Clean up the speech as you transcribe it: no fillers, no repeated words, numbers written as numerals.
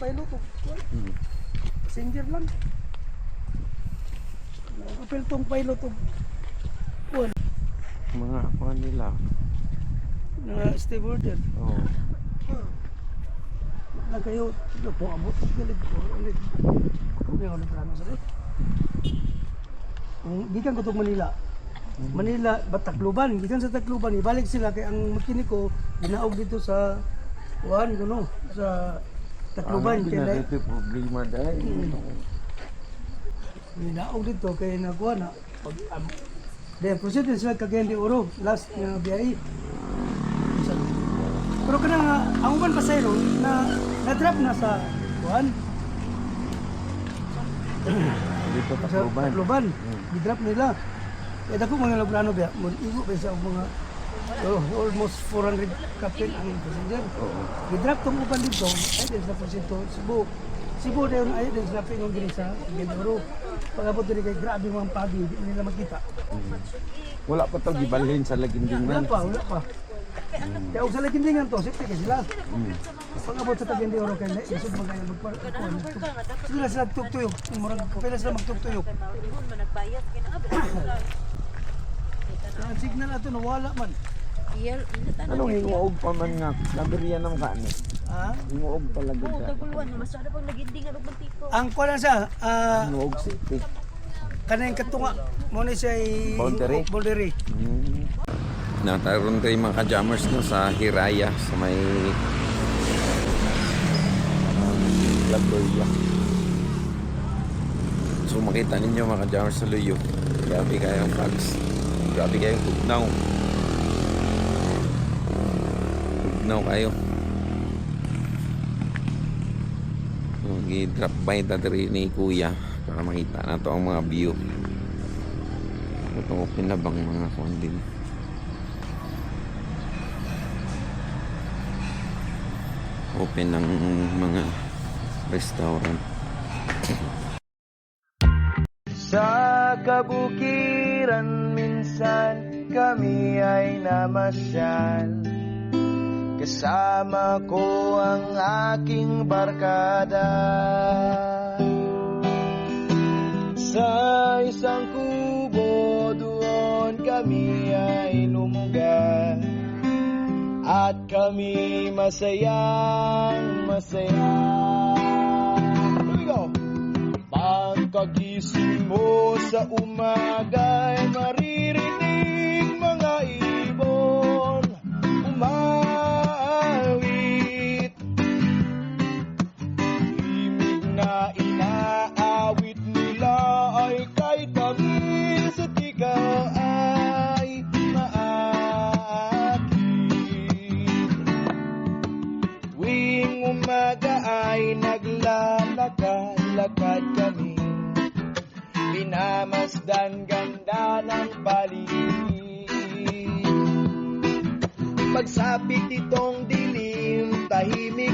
pilot o. Passenger lang. Nakapil tong pilot o. Mga kuha nila. Mga stewarder. Oo. Na kayo, ito po, abot. Galig po. Kung may ano plano sa rin. Gikan ko itong Manila. Manila, Tacloban. Gikan sa Tacloban, ibalik sila. Kaya ang makinig ko, ginaog dito sa Juan, ano, sa Tacloban. Ano Kaya ito problema dahil? ginaog dito, kaya nakuha na. Then, proceed din sila kagayan di Oro, last na biyahe. Pero kana nga, ang uban pasayro na-drop na sa Juan. Dito Sa Tacloban. Tacloban, i-drop nila. Kaya dako mga lablano ba, igo ba sa mga almost 400 kapin ang passenger. I-drop tong uban dito, ay din sa porsyento, Cebu na yun, ay din sila pinong din sa Gendoro. Pag-abot din kay grabe mga pagi, hindi nila makita. Wala pa ito gibalhin sa Wala Lagindingan. pa. Kaya kung sa Lagindingan to, safety ka sila. Pag-abot sa Gendoro, kaya isod mga kaya magparkuan. Sila tugtuyok, pila sila magtugtuyok. Ang signal ato nawala man. Anong hinguog pa man nga? Nabiriyan ng kaano? Ha? Hinguog pala Oo, ganda. taguluan. Masyado pang nagindingan og mantiko. Ang kuwan siya, Hinguog city. kanang katunga, mo ni siya Boundary? boundary. Nataroon tayo mga ka-jammers no, sa Hiraya sa may Lagoya. So makita ninyo mga ka-jammers sa Luyo. Grabe kayong frogs. Grabe kayong tugnaw. Tugnaw kayo. So, gi-drop by tatri ni Kuya para makita na to ang mga view. Ito pinabang mga kondin. Open ng mga restaurant. Sa kabukiran minsan kami ay namasyal. Kasama ko ang aking barkada. Sa isang kubo doon kami ay lumugar. At kami masayang masaya. Here we go! Pagkagising mo sa umaga'y maririnig mga ibon umawit. Himig na inaawit nila ay kay kami sa ikaw ay maakit. Tuwing umaga ay naglalakad-lakad kami, pinamasdan ganda ng paligid. Pagsapit itong dilim, tahimik